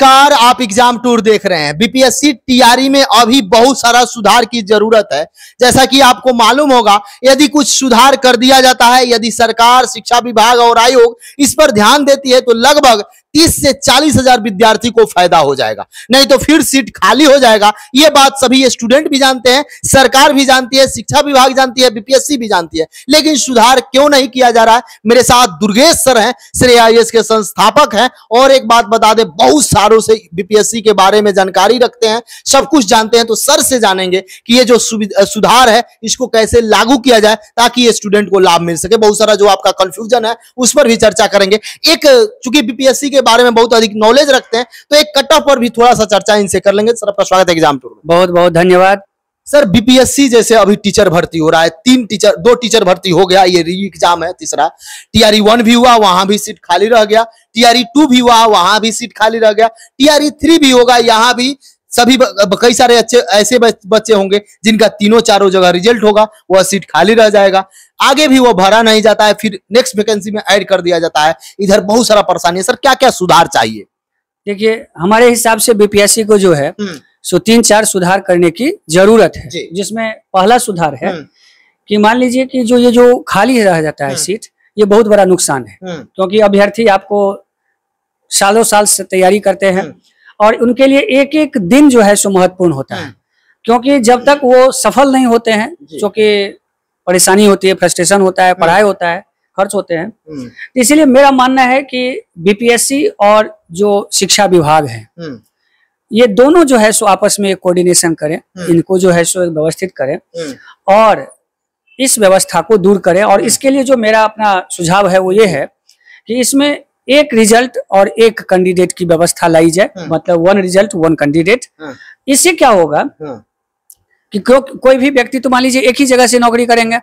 नमस्कार, आप exam tour देख रहे हैं। बीपीएससी टीआरई में अभी बहुत सारा सुधार की जरूरत है। जैसा कि आपको मालूम होगा, यदि कुछ सुधार कर दिया जाता है, यदि सरकार, शिक्षा विभाग और आयोग इस पर ध्यान देती है, तो लगभग 30 से 40 हजार विद्यार्थी को फायदा हो जाएगा। नहीं तो फिर सीट खाली हो जाएगा। ये बात सभी स्टूडेंट भी जानते हैं, सरकार भी जानती है, शिक्षा विभाग जानती है, बीपीएससी भी जानती है। लेकिन सुधार क्यों नहीं किया जा रहा है? मेरे साथ दुर्गेश सर हैं, श्रेय आईएएस के संस्थापक हैं। और एक बात बता दें, बहुत सालों से बीपीएससी के बारे में जानकारी रखते हैं, सब कुछ जानते हैं। तो सर से जानेंगे कि ये जो सुधार है, इसको कैसे लागू किया जाए ताकि ये स्टूडेंट को लाभ मिल सके। बहुत सारा जो आपका कंफ्यूजन है उस पर भी चर्चा करेंगे। एक चूंकि बीपीएससी के बारे में बहुत अधिक नॉलेज रखते हैं, तो एक कट ऑफ पर भी थोड़ा सा चर्चा इनसे कर लेंगे। सर, आपका स्वागत है एग्जाम टूर में। बहुत बहुत धन्यवाद। सर, बीपीएससी जैसे अभी टीचर भर्ती हो रहा है, 2 टीचर भर्ती हो गया, ये री एग्जाम है तीसरा। टीआरई 1 भी हुआ, वहां भी सीट खाली रह गया। टीआरई 2 भी हुआ, वहां भी सीट खाली रह गया। टीआरई 3 भी होगा, यहाँ भी सभी कई सारे अच्छे ऐसे बच्चे होंगे जिनका तीनों चारों जगह रिजल्ट होगा, वह सीट खाली रह जाएगा। आगे भी वो भरा नहीं जाता है, फिर नेक्स्ट वैकेंसी में ऐड कर दिया जाता है। इधर बहुत सारा परेशानी है। सर, क्या क्या सुधार चाहिए? देखिए, हमारे हिसाब से बीपीएससी को जो है सो 3-4 सुधार करने की जरूरत है। जिसमें पहला सुधार है कि मान लीजिए कि ये जो खाली रह जाता है सीट, ये बहुत बड़ा नुकसान है। क्योंकि अभ्यर्थी आपको सालों साल से तैयारी करते हैं और उनके लिए एक एक दिन जो है सो महत्वपूर्ण होता है। क्योंकि जब तक वो सफल नहीं होते हैं, क्योंकि परेशानी होती है, फ्रस्ट्रेशन होता है, पढ़ाई होता है, खर्च होते हैं। तो इसीलिए मेरा मानना है कि बीपीएससी और जो शिक्षा विभाग है, ये दोनों जो है सो आपस में एक कोऑर्डिनेशन करें, इनको जो है सो व्यवस्थित करें और इस व्यवस्था को दूर करें। और इसके लिए जो मेरा अपना सुझाव है वो ये है कि इसमें एक रिजल्ट और एक कैंडिडेट की व्यवस्था लाई जाए। मतलब 1 रिजल्ट 1 कैंडिडेट। इससे क्या होगा कि कोई भी व्यक्ति, तो मान लीजिए एक ही जगह से नौकरी करेंगे,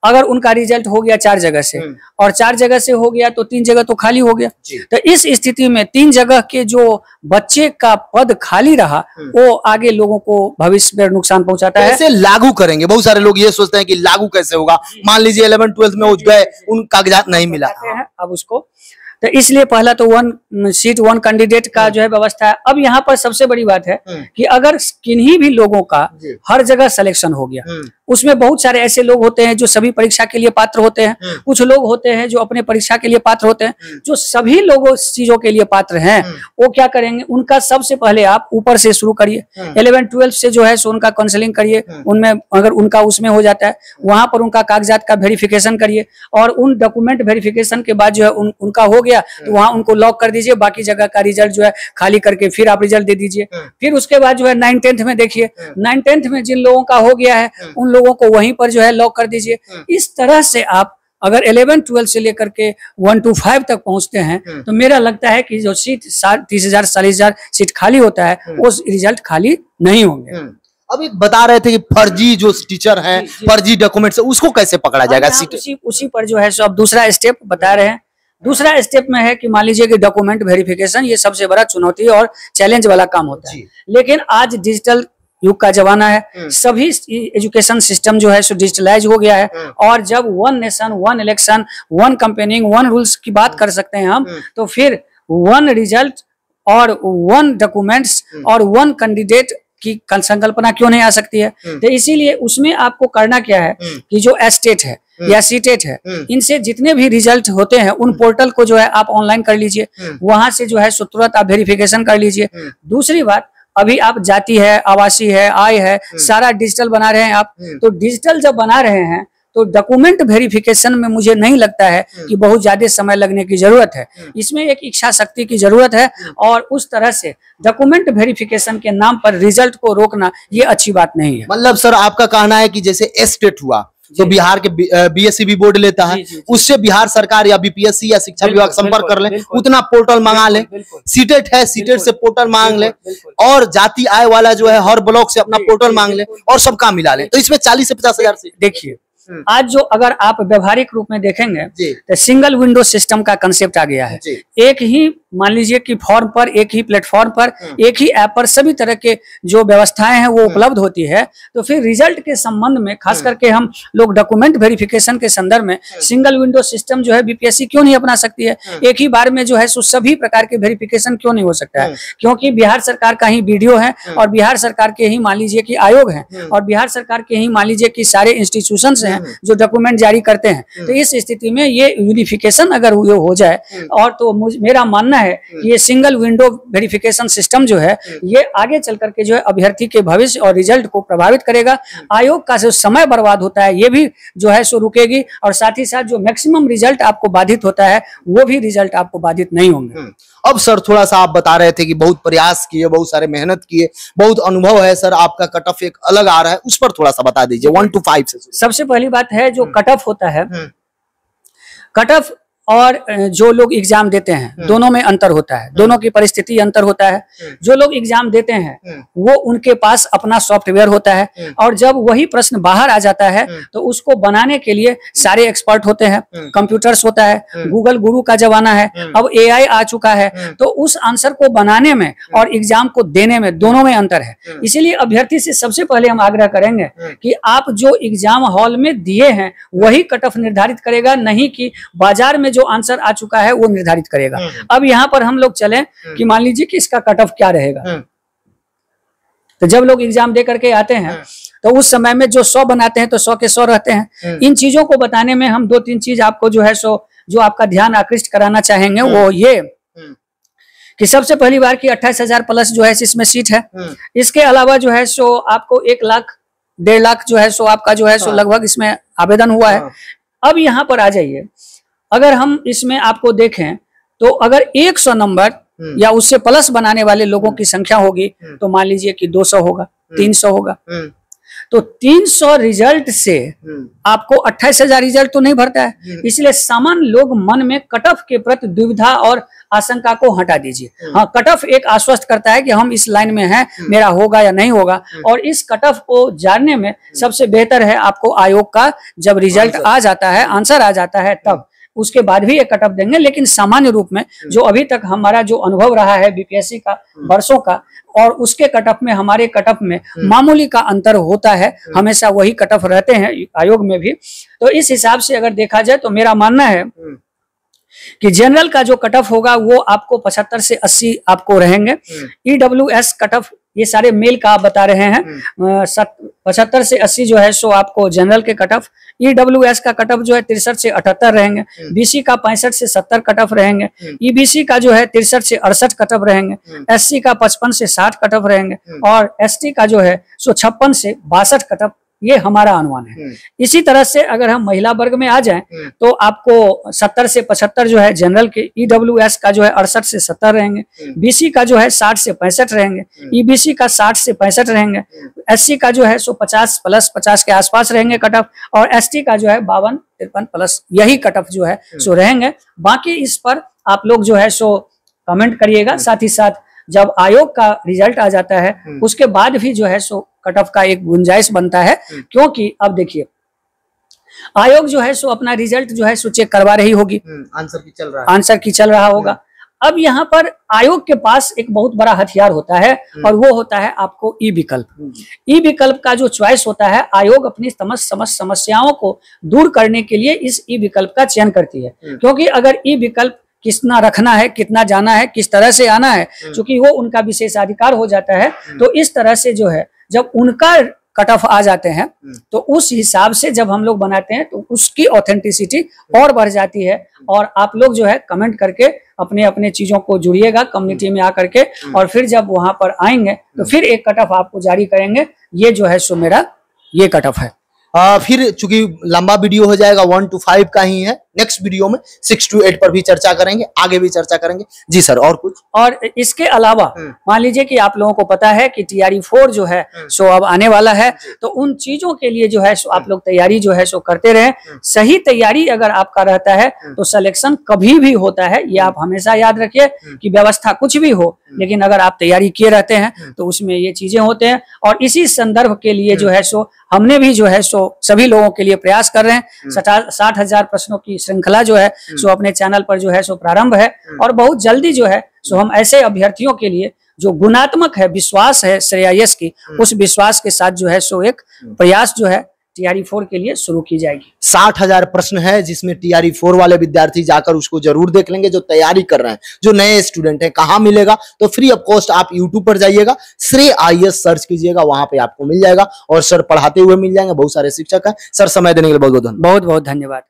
अगर उनका रिजल्ट हो गया 4 जगह से और 4 जगह से हो गया तो 3 जगह तो खाली हो गया। तो इस स्थिति में 3 जगह के जो बच्चे का पद खाली रहा, वो आगे लोगों को भविष्य में नुकसान पहुंचाता है। कैसे लागू करेंगे? बहुत सारे लोग ये सोचते हैं कि लागू कैसे होगा। मान लीजिए 11th-12th में गए, उन कागजात नहीं मिला है अब उसको, तो इसलिए पहला तो 1 सीट 1 कैंडिडेट का जो है व्यवस्था है। अब यहाँ पर सबसे बड़ी बात है कि अगर किन्हीं भी लोगों का हर जगह सिलेक्शन हो गया, उसमें बहुत सारे ऐसे लोग होते हैं जो सभी परीक्षा के लिए पात्र होते हैं, कुछ लोग होते हैं जो अपने परीक्षा के लिए पात्र होते हैं। जो सभी लोगों चीजों के लिए पात्र हैं, वो क्या करेंगे, उनका सबसे पहले आप ऊपर से शुरू करिए। 11th-12th से जो है सो उनका काउंसलिंग करिए। उनमें अगर उनका उसमें हो जाता है, वहां पर उनका कागजात का वेरिफिकेशन करिए और उन डॉक्यूमेंट वेरिफिकेशन के बाद जो है उनका हो गया तो वहां उनको लॉक कर दीजिए। बाकी जगह का रिजल्ट जो है खाली करके फिर आप रिजल्ट दे दीजिए। फिर उसके बाद जो है 9th-10th में देखिए, 9th-10th में जिन लोगों का हो गया है उन लोगों को वहीं पर जो है लॉक कर दीजिए। इस तरह से आप अगर 11th-12th से लेकर के 1 to 5 तक पहुंचते हैं, तो मेरा लगता है कि जो सीट 30,000-40,000 सीट खाली होता है, वो रिजल्ट खाली नहीं होंगे। अब एक बता रहे थे कि फर्जी जो टीचर हैं, फर्जी डॉक्यूमेंट से, उसको कैसे पकड़ा जाएगा? उसी पर जो है सो अब दूसरा स्टेप बता रहे हैं। दूसरा स्टेप में है कि मान लीजिए कि डॉक्यूमेंट वेरिफिकेशन, ये सबसे बड़ा चुनौती और चैलेंज वाला काम होता है। लेकिन आज डिजिटल युग का जमाना है, सभी एजुकेशन सिस्टम जो है सो डिजिटलाइज हो गया है। और जब 1 नेशन 1 इलेक्शन 1 कैंपेनिंग 1 रूल्स की बात कर सकते हैं हम, तो फिर 1 रिजल्ट और 1 डॉक्यूमेंट्स और 1 कैंडिडेट की संकल्पना क्यों नहीं आ सकती है? तो इसीलिए उसमें आपको करना क्या है कि जो एस्टेट है या सीटेट है, इनसे जितने भी रिजल्ट होते हैं उन पोर्टल को जो है आप ऑनलाइन कर लीजिए। वहां से जो है सो तुरंत आप वेरिफिकेशन कर लीजिए। दूसरी बात, अभी आप जाति है, आवासीय है, आय है, सारा डिजिटल बना रहे हैं आप। तो डिजिटल जब बना रहे हैं तो डॉक्यूमेंट वेरिफिकेशन में मुझे नहीं लगता है कि बहुत ज्यादा समय लगने की जरूरत है। इसमें एक इच्छा शक्ति की जरूरत है और उस तरह से डॉक्यूमेंट वेरिफिकेशन के नाम पर रिजल्ट को रोकना ये अच्छी बात नहीं है। मतलब सर, आपका कहना है कि जैसे एस्टेट हुआ तो बिहार के बीएससी बोर्ड लेता है, उससे बिहार सरकार या बीपीएससी या शिक्षा विभाग संपर्क कर ले, उतना पोर्टल मंगा ले। सीटेट है, सीटेट से पोर्टल मांग ले, और जाति आय वाला जो है हर ब्लॉक से अपना पोर्टल मांग ले और सबका मिला ले। तो इसमें 40 से 50 हजार से देखिए, आज जो अगर आप व्यवहारिक रूप में देखेंगे तो सिंगल विंडो सिस्टम का कंसेप्ट आ गया है। एक ही मान लीजिए कि फॉर्म पर, एक ही प्लेटफॉर्म पर, एक ही ऐप पर सभी तरह के जो व्यवस्थाएं हैं वो उपलब्ध होती है, तो फिर रिजल्ट के संबंध में खास करके हम लोग डॉक्यूमेंट वेरिफिकेशन के संदर्भ में सिंगल विंडो सिस्टम जो है बीपीएससी क्यों नहीं अपना सकती है? एक ही बार में जो है सो सभी प्रकार के वेरिफिकेशन क्यों नहीं हो सकता है? क्योंकि बिहार सरकार का ही वीडियो है और बिहार सरकार के ही मान लीजिए कि आयोग है और बिहार सरकार के ही मान लीजिए कि सारे इंस्टीट्यूशंस हैं जो डॉक्यूमेंट जारी करते हैं। तो इस स्थिति में ये यूनिफिकेशन अगर हो जाए और तो मेरा मानना है कि ये सिंगल विंडो वेरिफिकेशन सिस्टम जो है ये आगे चल करके जो है अभ्यर्थी के भविष्य और रिजल्ट को प्रभावित करेगा। आयोग का जो समय बर्बाद होता है ये भी जो है सो रुकेगी और साथ ही साथ जो मैक्सिमम रिजल्ट आपको बाधित होता है वो भी रिजल्ट आपको बाधित नहीं होंगे। अब सर थोड़ा सा आप बता रहे थे कि बहुत प्रयास किए, बहुत सारे मेहनत किए, बहुत अनुभव है सर, आपका कट ऑफ एक अलग आ रहा है, उस पर थोड़ा सा बता दीजिए 1 to 5 से। सबसे पहली बात है जो कट ऑफ होता है, कट ऑफ और जो लोग एग्जाम देते हैं दोनों में अंतर होता है, दोनों की परिस्थिति अंतर होता है। जो लोग एग्जाम देते हैं वो उनके पास अपना सॉफ्टवेयर होता है और जब वही प्रश्न बाहर आ जाता है तो उसको बनाने के लिए सारे एक्सपर्ट होते हैं, कंप्यूटर्स होता है, गूगल गुरु का जमाना है, अब एआई आ चुका है, तो उस आंसर को बनाने में और एग्जाम को देने में दोनों में अंतर है। इसीलिए अभ्यर्थी से सबसे पहले हम आग्रह करेंगे कि आप जो एग्जाम हॉल में दिए हैं वही कट ऑफ निर्धारित करेगा, नहीं कि बाजार में जो आंसर आ चुका है वो निर्धारित करेगा। अब यहाँ पर हम लोग चलें कि मान लीजिए कि इसका कट ऑफ क्या रहेगा। तो जब लोग एग्जाम दे करके आते हैं तो उस समय में जो 100 बनाते हैं तो 100 के 100 रहते हैं। इन चीजों को बताने में हम 2-3 चीज आपको जो है सो जो आपका ध्यान आकृष्ट कराना चाहेंगे वो ये कि सबसे पहली बार की 28,000 प्लस जो है इसमें सीट है। इसके अलावा जो है सो आपको 1 लाख 1.5 लाख जो है सो आपका जो है सो लगभग इसमें आवेदन हुआ है। अब यहाँ पर आ जाइए, अगर हम इसमें आपको देखें तो अगर 100 नंबर या उससे प्लस बनाने वाले लोगों की संख्या होगी तो मान लीजिए कि 200 होगा, 300 होगा। तो 300 रिजल्ट से आपको 28,000 रिजल्ट तो नहीं भरता है, इसलिए सामान्य लोग मन में कट ऑफ के प्रति दुविधा और आशंका को हटा दीजिए। हाँ, कट ऑफ एक आश्वस्त करता है कि हम इस लाइन में हैं, मेरा होगा या नहीं होगा, और इस कट ऑफ को जानने में सबसे बेहतर है आपको आयोग का जब रिजल्ट आ जाता है, आंसर आ जाता है, तब उसके बाद भी एक कट ऑफ देंगे। लेकिन सामान्य रूप में जो अभी तक हमारा जो अनुभव रहा है बीपीएससी का वर्षों का और उसके कट ऑफ में हमारे कट ऑफ में मामूली का अंतर होता है, हमेशा वही कट ऑफ रहते हैं आयोग में भी। तो इस हिसाब से अगर देखा जाए तो मेरा मानना है कि जनरल का जो कट ऑफ होगा वो आपको 75 से 80 आपको रहेंगे। ईडब्ल्यूएस कट ऑफ ये सारे मेल का आप बता रहे हैं, 75 से 80 जो है सो आपको जनरल के कट ऑफ। ईडब्ल्यूएस का कट ऑफ जो है 63 से 78 रहेंगे। बीसी का 65 से 70 कट ऑफ रहेंगे। ईबीसी का जो है 63 से 68 कट ऑफ रहेंगे। एससी का 55 से 60 कट ऑफ रहेंगे और एसटी का जो है सो 56 से 62 कट ऑफ, ये हमारा अनुमान है। इसी तरह से अगर हम महिला वर्ग में आ जाएं तो आपको 70 से 75 जो है जनरल के, ईडब्ल्यूएस का जो है 68 से 70 रहेंगे, बीसी का जो है 60 से 65 रहेंगे, ईबीसी का 60 से 65 रहेंगे, एससी का जो है सो 50 प्लस 50 के आसपास रहेंगे कट ऑफ, और एसटी का जो है 52-53 प्लस यही कट ऑफ जो है सो रहेंगे। बाकी इस पर आप लोग जो है सो कमेंट करिएगा। साथ ही साथ जब आयोग का रिजल्ट आ जाता है उसके बाद भी जो है सो कट ऑफ का एक गुंजाइश बनता है, क्योंकि अब देखिए आयोग जो है सो अपना रिजल्ट जो है सो चेक करवा रही होगी, आंसर की चल रहा होगा। अब यहाँ पर आयोग के पास एक बहुत बड़ा हथियार होता है और वो होता है आपको ई विकल्प। ई विकल्प का जो चॉइस होता है, आयोग अपनी समस्याओं को दूर करने के लिए इस ई विकल्प का चयन करती है, क्योंकि अगर ई विकल्प कितना रखना है, कितना जाना है, किस तरह से आना है, क्योंकि वो उनका विशेषाधिकार हो जाता है। तो इस तरह से जो है जब उनका कट ऑफ आ जाते हैं तो उस हिसाब से जब हम लोग बनाते हैं तो उसकी ऑथेंटिसिटी और बढ़ जाती है। और आप लोग जो है कमेंट करके अपने अपने चीजों को जुड़िएगा कम्युनिटी में आकर के, और फिर जब वहां पर आएंगे तो फिर एक कट ऑफ आपको जारी करेंगे। ये जो है सो मेरा ये कट ऑफ है। फिर चूंकि लंबा वीडियो हो जाएगा 1 to 5 का ही है, नेक्स्ट वीडियो में 6 to 8 पर भी चर्चा करेंगे, आगे भी चर्चा करेंगे। जी सर, और कुछ? और इसके अलावा मान लीजिए कि आप लोगों को पता है कि TRE 4 जो है सो अब आने वाला है, तो उन चीजों के लिए जो है सो आप लोग तैयारी जो है सो करते रहे। सही तैयारी अगर आपका रहता है तो सिलेक्शन कभी भी होता है, ये आप हमेशा याद रखिए कि व्यवस्था कुछ भी हो, लेकिन अगर आप तैयारी किए रहते हैं तो उसमें ये चीजें होते हैं। और इसी संदर्भ के लिए जो है सो हमने भी जो है सो सो सभी लोगों के लिए प्रयास कर रहे हैं। 60,000 प्रश्नों की श्रृंखला जो है सो अपने चैनल पर जो है सो प्रारंभ है, और बहुत जल्दी जो है सो हम ऐसे अभ्यर्थियों के लिए जो गुणात्मक है, विश्वास है श्रेयस की, उस विश्वास के साथ जो है सो एक प्रयास जो है TRE 4 के लिए शुरू की जाएगी। 60,000 प्रश्न है जिसमें TRE 4 वाले विद्यार्थी जाकर उसको जरूर देख लेंगे, जो तैयारी कर रहे हैं, जो नए स्टूडेंट हैं। कहाँ मिलेगा? तो फ्री ऑफ कॉस्ट आप YouTube पर जाइएगा, श्रेय IAS सर्च कीजिएगा, वहां पे आपको मिल जाएगा, और सर पढ़ाते हुए मिल जाएंगे। बहुत सारे शिक्षक हैं। सर समय देने के लिए बहुत बहुत धन्यवाद।